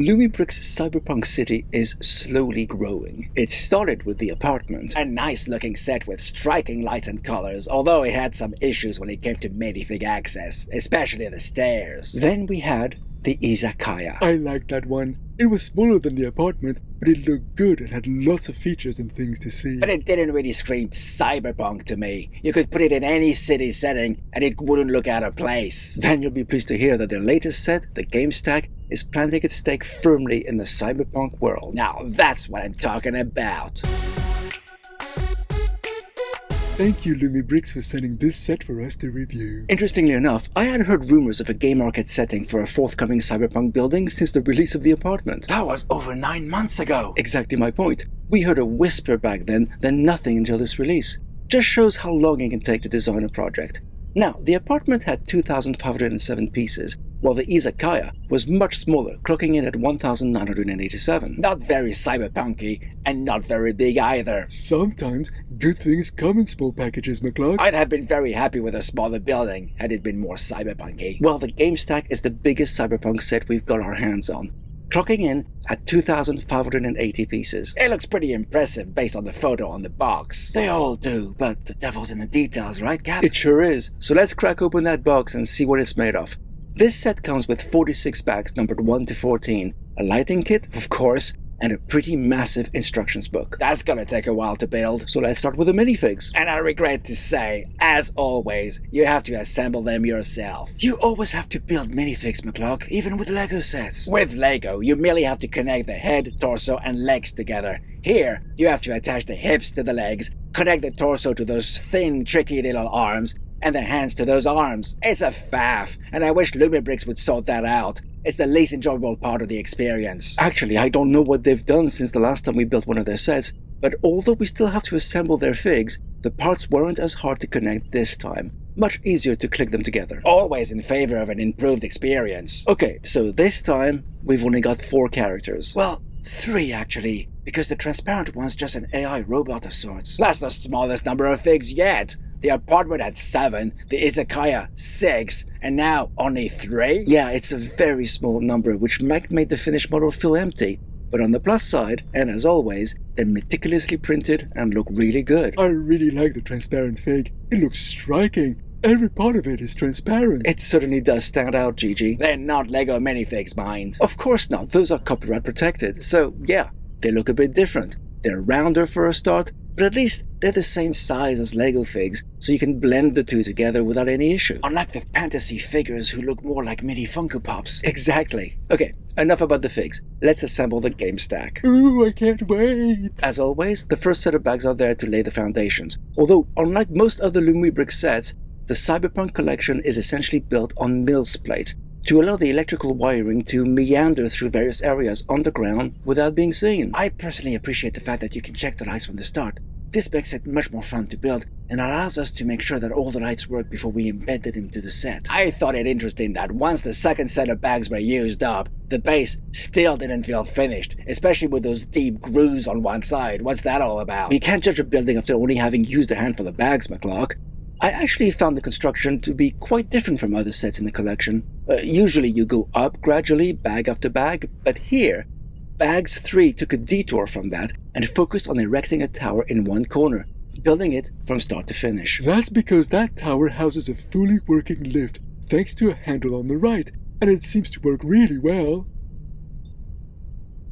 Lumibricks Cyberpunk City is slowly growing. It started with the apartment, a nice-looking set with striking lights and colors, although it had some issues when it came to minifig access, especially the stairs. Then we had the izakaya. I liked that one. It was smaller than the apartment, but it looked good and had lots of features and things to see. But it didn't really scream cyberpunk to me. You could put it in any city setting and it wouldn't look out of place. Then you'll be pleased to hear that their latest set, the Game Stack, is planting its stake firmly in the cyberpunk world. Now that's what I'm talking about. Thank you, Lumibricks, for sending this set for us to review. Interestingly enough, I had heard rumors of a game market setting for a forthcoming cyberpunk building since the release of the apartment. That was over 9 months ago. Exactly my point. We heard a whisper back then nothing until this release. Just shows how long it can take to design a project. Now, the apartment had 2,507 pieces, while the izakaya was much smaller, clocking in at 1,987. Not very cyberpunky, and not very big either. Sometimes good things come in small packages, McCloud. I'd have been very happy with a smaller building, had it been more cyberpunky. Well, the Game Stack is the biggest cyberpunk set we've got our hands on, clocking in at 2,580 pieces. It looks pretty impressive based on the photo on the box. They all do, but the devil's in the details, right, Cap? It sure is. So let's crack open that box and see what it's made of. This set comes with 46 bags numbered 1 to 14, a lighting kit, of course, and a pretty massive instructions book. That's gonna take a while to build, so let's start with the minifigs. And I regret to say, as always, you have to assemble them yourself. You always have to build minifigs, McCloud, even with Lego sets. With Lego, you merely have to connect the head, torso, and legs together. Here, you have to attach the hips to the legs, connect the torso to those thin, tricky little arms, and the hands to those arms. It's a faff, and I wish Lumibricks would sort that out. It's the least enjoyable part of the experience. Actually, I don't know what they've done since the last time we built one of their sets, but although we still have to assemble their figs, the parts weren't as hard to connect this time. Much easier to click them together. Always in favor of an improved experience. Okay, so this time, we've only got 4 characters. Well, 3 actually, because the transparent one's just an AI robot of sorts. That's the smallest number of figs yet. The apartment had 7, the izakaya 6, and now only 3? Yeah, it's a very small number, which might make the finished model feel empty. But on the plus side, and as always, they're meticulously printed and look really good. I really like the transparent fig. It looks striking. Every part of it is transparent. It certainly does stand out, Gigi. They're not Lego minifigs, mind. Of course not, those are copyright protected, so yeah, they look a bit different. They're rounder for a start, but at least they're the same size as Lego figs, so you can blend the two together without any issue. Unlike the fantasy figures who look more like mini Funko Pops. Exactly. Okay, enough about the figs. Let's assemble the Game Stack. Ooh, I can't wait. As always, the first set of bags are there to lay the foundations. Although, unlike most other Lumibricks sets, the Cyberpunk collection is essentially built on Mills plates, to allow the electrical wiring to meander through various areas underground without being seen. I personally appreciate the fact that you can check the lights from the start. This makes it much more fun to build and allows us to make sure that all the lights work before we embed them into the set. I thought it interesting that once the second set of bags were used up, the base still didn't feel finished, especially with those deep grooves on one side. What's that all about? You can't judge a building after only having used a handful of bags, McCloud. I actually found the construction to be quite different from other sets in the collection. Usually you go up gradually, bag after bag, but here, Bags 3 took a detour from that and focused on erecting a tower in one corner, building it from start to finish. That's because that tower houses a fully working lift, thanks to a handle on the right, and it seems to work really well.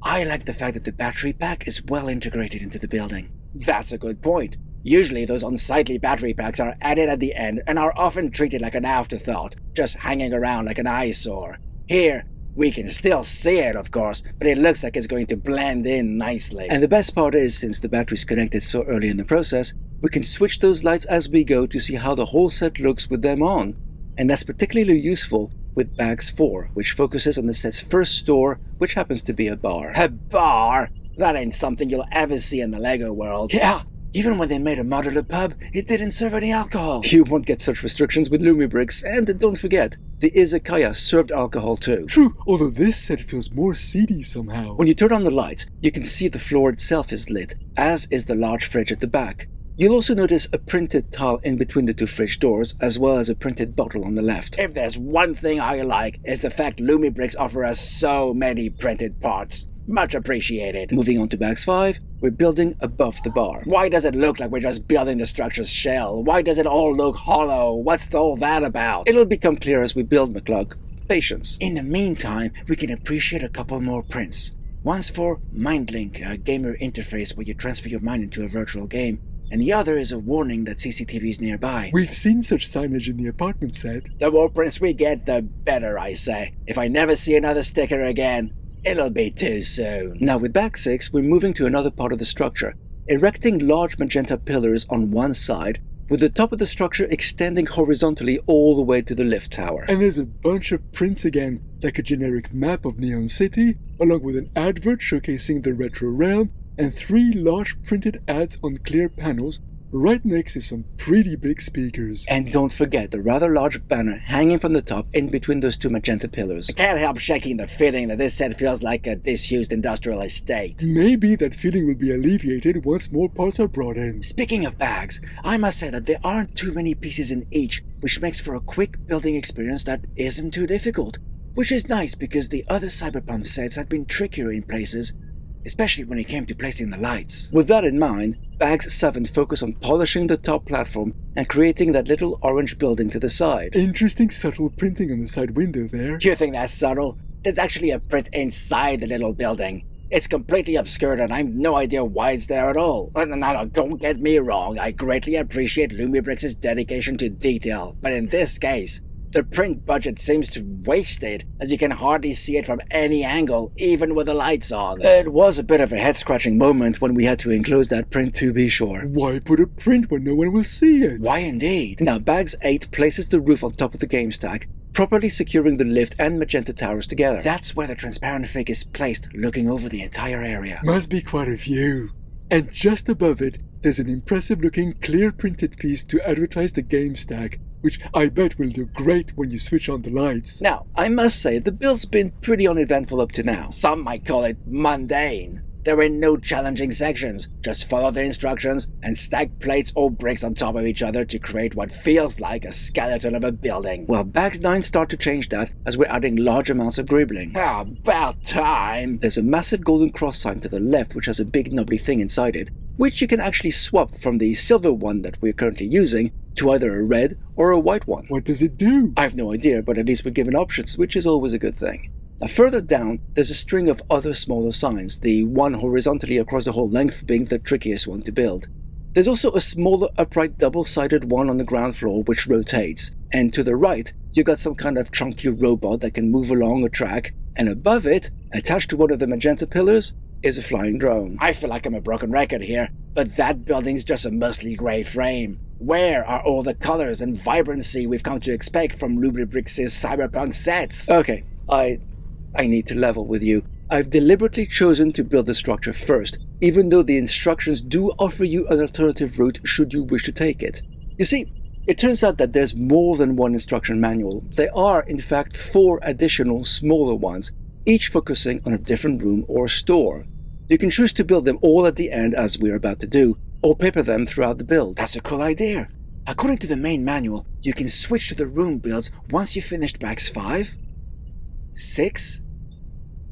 I like the fact that the battery pack is well integrated into the building. That's a good point. Usually those unsightly battery packs are added at the end and are often treated like an afterthought, just hanging around like an eyesore. Here, we can still see it, of course, but it looks like it's going to blend in nicely. And the best part is, since the battery's connected so early in the process, we can switch those lights as we go to see how the whole set looks with them on. And that's particularly useful with Bags 4, which focuses on the set's first store, which happens to be a bar. A bar? That ain't something you'll ever see in the Lego world. Yeah! Even when they made a modular pub, it didn't serve any alcohol. You won't get such restrictions with Lumibricks, and don't forget, the izakaya served alcohol too. True, although this set feels more seedy somehow. When you turn on the lights, you can see the floor itself is lit, as is the large fridge at the back. You'll also notice a printed tile in between the two fridge doors, as well as a printed bottle on the left. If there's one thing I like, it's the fact Lumibricks offer us so many printed parts. Much appreciated. Moving on to bags 5, we're building above the bar. Why does it look like we're just building the structure's shell? Why does it all look hollow? What's all that about? It'll become clear as we build, McClug. Patience. In the meantime, we can appreciate a couple more prints. One's for MindLink, a gamer interface where you transfer your mind into a virtual game, and the other is a warning that CCTV is nearby. We've seen such signage in the apartment set. The more prints we get, the better, I say. If I never see another sticker again, it'll be too soon. Now with bag 6, we're moving to another part of the structure, erecting large magenta pillars on one side, with the top of the structure extending horizontally all the way to the lift tower. And there's a bunch of prints again, like a generic map of Neon City, along with an advert showcasing the retro realm, and 3 large printed ads on clear panels, right next to some pretty big speakers. And don't forget the rather large banner hanging from the top in between those 2 magenta pillars. I can't help shaking the feeling that this set feels like a disused industrial estate. Maybe that feeling will be alleviated once more parts are brought in. Speaking of bags, I must say that there aren't too many pieces in each, which makes for a quick building experience that isn't too difficult. Which is nice because the other Cyberpunk sets had been trickier in places, especially when it came to placing the lights. With that in mind, bags 7 focus on polishing the top platform and creating that little orange building to the side. Interesting subtle printing on the side window there. You think that's subtle? There's actually a print inside the little building. It's completely obscured and I have no idea why it's there at all. Now, don't get me wrong, I greatly appreciate Lumibricks' dedication to detail, but in this case, the print budget seems to wasted, as you can hardly see it from any angle, even with the lights on. It was a bit of a head-scratching moment when we had to enclose that print, to be sure. Why put a print when no one will see it? Why indeed? Now, bags 8 places the roof on top of the game stack, properly securing the lift and magenta towers together. That's where the transparent fig is placed, looking over the entire area. Must be quite a few. And just above it, there's an impressive-looking clear printed piece to advertise the game stack, which I bet will do great when you switch on the lights. Now, I must say, the build's been pretty uneventful up to now. Some might call it mundane. There were no challenging sections. Just follow the instructions and stack plates or bricks on top of each other to create what feels like a skeleton of a building. Well, bags 9 start to change that as we're adding large amounts of gribbling. About time! There's a massive golden cross sign to the left which has a big knobbly thing inside it, which you can actually swap from the silver one that we're currently using to either a red or a white one. What does it do? I have no idea, but at least we're given options, which is always a good thing. Now further down, there's a string of other smaller signs, the one horizontally across the whole length being the trickiest one to build. There's also a smaller upright double-sided one on the ground floor which rotates, and to the right, you got some kind of chunky robot that can move along a track, and above it, attached to one of the magenta pillars, is a flying drone. I feel like I'm a broken record here, but that building's just a mostly grey frame. Where are all the colors and vibrancy we've come to expect from Lumibricks' Cyberpunk sets? Okay, I need to level with you. I've deliberately chosen to build the structure first, even though the instructions do offer you an alternative route should you wish to take it. You see, it turns out that there's more than one instruction manual. There are, in fact, 4 additional smaller ones, each focusing on a different room or store. You can choose to build them all at the end, as we're about to do, or paper them throughout the build. That's a cool idea. According to the main manual, you can switch to the room builds once you've finished bags 5, 6,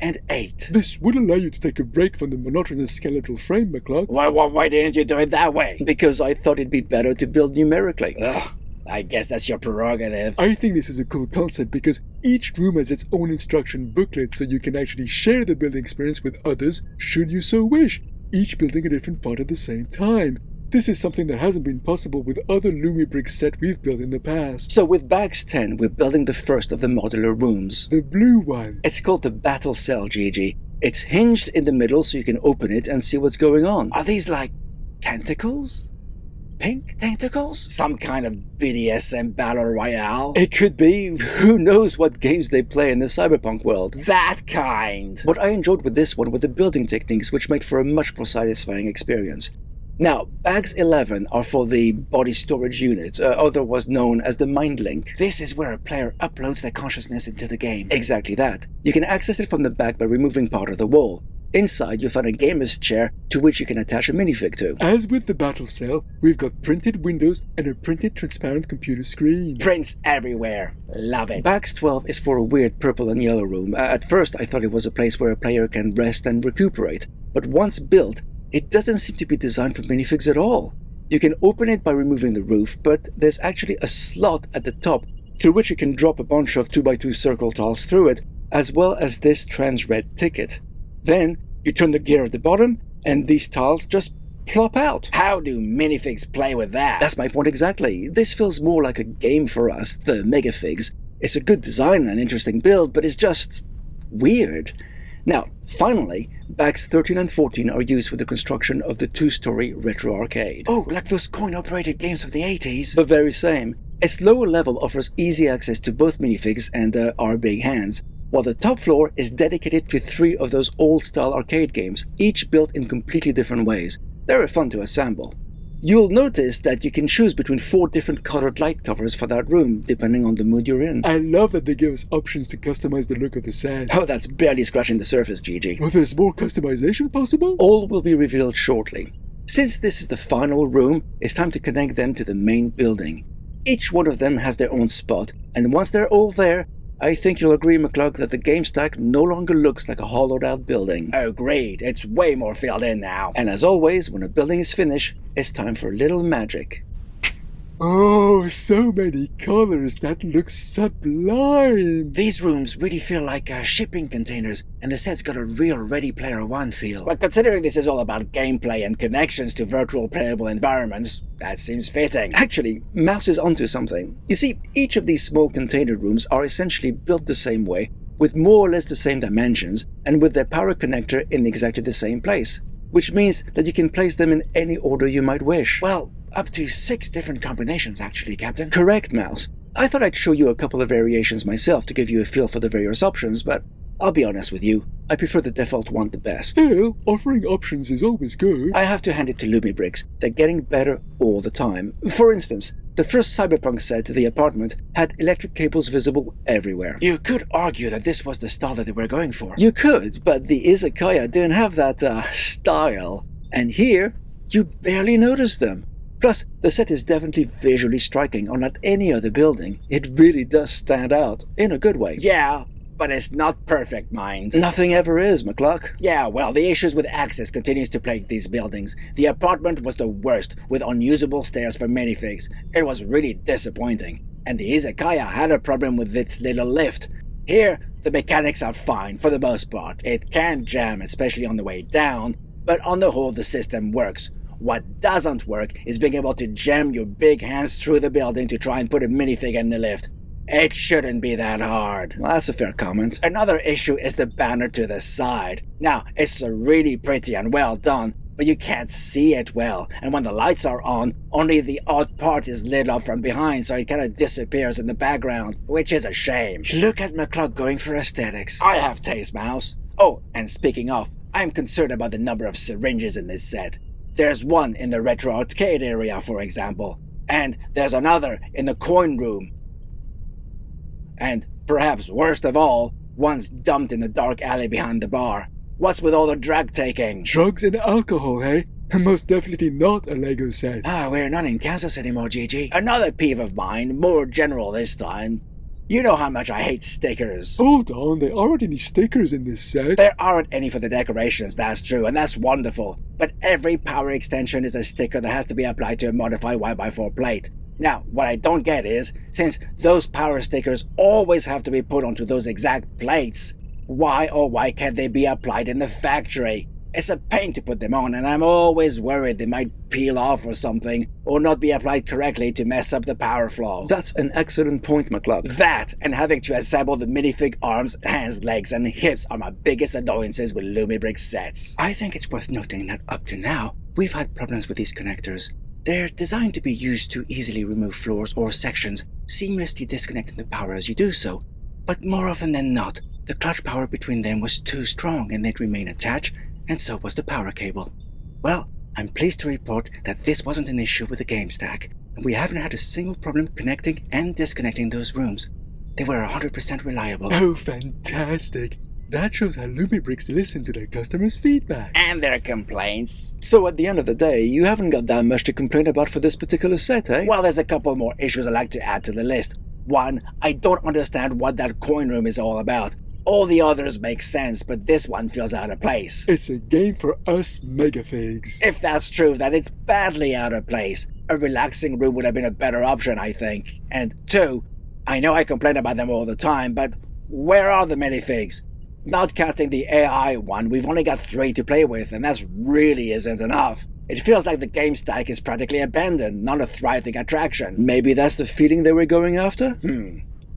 and 8. This would allow you to take a break from the monotonous skeletal frame, McClug. Why didn't you do it that way? Because I thought it'd be better to build numerically. Ugh, I guess that's your prerogative. I think this is a cool concept because each room has its own instruction booklet, so you can actually share the building experience with others should you so wish, each building a different part at the same time. This is something that hasn't been possible with other Lumibricks sets we've built in the past. So with bags 10, we're building the first of the modular rooms. The blue one. It's called the Battle Cell, Gigi. It's hinged in the middle so you can open it and see what's going on. Are these like tentacles? Pink tentacles? Some kind of BDSM battle royale? It could be. Who knows what games they play in the cyberpunk world. That kind! What I enjoyed with this one were the building techniques, which made for a much more satisfying experience. Now, bags 11 are for the body storage unit, otherwise known as the MindLink. This is where a player uploads their consciousness into the game. Exactly that. You can access it from the back by removing part of the wall. Inside, you'll find a gamer's chair to which you can attach a minifig to. As with the battle cell, we've got printed windows and a printed transparent computer screen. Prints everywhere. Love it. Bax 12 is for a weird purple and yellow room. At first, I thought it was a place where a player can rest and recuperate. But once built, it doesn't seem to be designed for minifigs at all. You can open it by removing the roof, but there's actually a slot at the top through which you can drop a bunch of 2x2 circle tiles through it, as well as this trans-red ticket. Then, you turn the gear at the bottom, and these tiles just plop out. How do minifigs play with that? That's my point exactly. This feels more like a game for us, the Megafigs. It's a good design and interesting build, but it's just weird. Now, finally, Bags 13 and 14 are used for the construction of the two-story retro arcade. Oh, like those coin-operated games of the 80s? The very same. Its lower level offers easy access to both minifigs and our big hands, while the top floor is dedicated to 3 of those old-style arcade games, each built in completely different ways. They're fun to assemble. You'll notice that you can choose between 4 different colored light covers for that room, depending on the mood you're in. I love that they give us options to customize the look of the set. Oh, that's barely scratching the surface, Gigi. Well, there's more customization possible? All will be revealed shortly. Since this is the final room, it's time to connect them to the main building. Each one of them has their own spot, and once they're all there, I think you'll agree, McClug, that the game stack no longer looks like a hollowed-out building. Agreed. It's way more filled in now. And as always, when a building is finished, it's time for a little magic. Oh, so many colors. That looks sublime. These rooms really feel like shipping containers, and the set's got a real Ready Player One feel. But considering this is all about gameplay and connections to virtual playable environments, that seems fitting. Actually, Mouse is onto something. You see, each of these small container rooms are essentially built the same way, with more or less the same dimensions, and with their power connector in exactly the same place. Which means that you can place them in any order you might wish. Well, up to 6 different combinations, actually, Captain. Correct, Mouse. I thought I'd show you a couple of variations myself to give you a feel for the various options, but I'll be honest with you, I prefer the default one the best. Still, offering options is always good. I have to hand it to Lumibricks. They're getting better all the time. For instance, the first Cyberpunk set, The Apartment, had electric cables visible everywhere. You could argue that this was the style that they were going for. You could, but the Izakaya didn't have that, style. And here, you barely notice them. Plus, the set is definitely visually striking, unlike any other building. It really does stand out, in a good way. Yeah, but it's not perfect, mind. Nothing ever is, McCluck. Yeah, well, the issues with access continues to plague these buildings. The Apartment was the worst, with unusable stairs for minifigs. It was really disappointing. And the Izakaya had a problem with its little lift. Here, the mechanics are fine, for the most part. It can jam, especially on the way down, but on the whole, the system works. What doesn't work is being able to jam your big hands through the building to try and put a minifig in the lift. It shouldn't be that hard. Well, that's a fair comment. Another issue is the banner to the side. Now, it's really pretty and well done, but you can't see it well, and when the lights are on, only the odd part is lit up from behind, so it kind of disappears in the background, which is a shame. Look at McClug going for aesthetics. I have taste, Mouse. Oh, and speaking of, I'm concerned about the number of syringes in this set. There's one in the retro arcade area, for example, and there's another in the coin room. And, perhaps worst of all, one's dumped in the dark alley behind the bar. What's with all the drug taking? Drugs and alcohol, hey? Most definitely not a Lego set. We're not in Kansas anymore, Gigi. Another peeve of mine, more general this time. You know how much I hate stickers. Hold on, there aren't any stickers in this set. There aren't any for the decorations, that's true, and that's wonderful. But every power extension is a sticker that has to be applied to a modified 1x4 plate. Now, what I don't get is, since those power stickers always have to be put onto those exact plates, why can't they be applied in the factory? It's a pain to put them on, and I'm always worried they might peel off or something, or not be applied correctly to mess up the power flow. That's an excellent point, McClug. That, and having to assemble the minifig arms, hands, legs, and hips are my biggest annoyances with Lumibricks sets. I think it's worth noting that up to now, we've had problems with these connectors. They're designed to be used to easily remove floors or sections, seamlessly disconnecting the power as you do so. But more often than not, the clutch power between them was too strong and they'd remain attached, and so was the power cable. Well, I'm pleased to report that this wasn't an issue with the game stack, and we haven't had a single problem connecting and disconnecting those rooms. They were 100% reliable. Oh, fantastic. That shows how Lumibricks listen to their customers' feedback. And their complaints. So at the end of the day, you haven't got that much to complain about for this particular set, eh? Well, there's a couple more issues I'd like to add to the list. One, I don't understand what that coin room is all about. All the others make sense, but this one feels out of place. It's a game for us megafigs. If that's true, then it's badly out of place. A relaxing room would have been a better option, I think. And two, I know I complain about them all the time, but where are the minifigs? Not counting the AI one, we've only got 3 to play with, and that really isn't enough. It feels like the game stack is practically abandoned, not a thriving attraction. Maybe that's the feeling they were going after?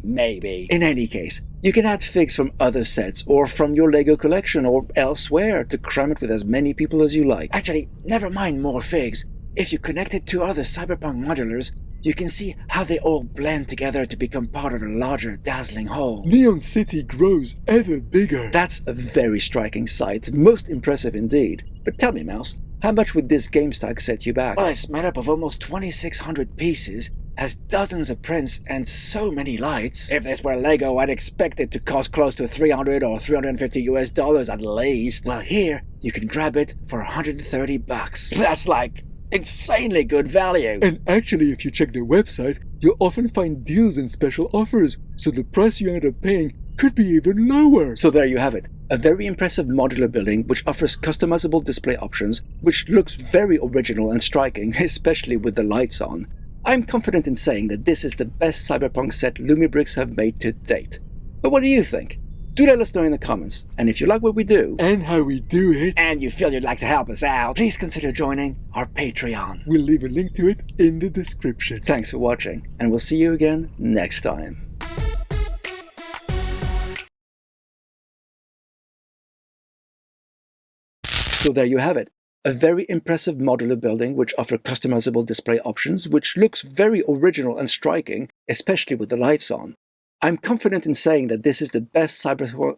Maybe. In any case, you can add figs from other sets, or from your LEGO collection, or elsewhere, to cram it with as many people as you like. Actually, never mind more figs. If you connect it to other Cyberpunk modulars, you can see how they all blend together to become part of a larger, dazzling whole. Neon City grows ever bigger. That's a very striking sight, most impressive indeed. But tell me, Mouse, how much would this game stack set you back? Well, it's made up of almost 2,600 pieces, has dozens of prints, and so many lights. If this were Lego, I'd expect it to cost close to $300 or $350 at least. Well, here, you can grab it for $130. That's like insanely good value. And actually, if you check their website, you'll often find deals and special offers, so the price you end up paying could be even lower. So there you have it. A very impressive modular building which offers customizable display options, which looks very original and striking, especially with the lights on. I'm confident in saying that this is the best Cyberpunk set Lumibricks have made to date. But what do you think? Do let us know in the comments, and if you like what we do, and how we do it, and you feel you'd like to help us out, please consider joining our Patreon. We'll leave a link to it in the description. Thanks for watching, and we'll see you again next time. So there you have it. A very impressive modular building which offers customizable display options, which looks very original and striking, especially with the lights on. I'm confident in saying that this is the best Cyberpunk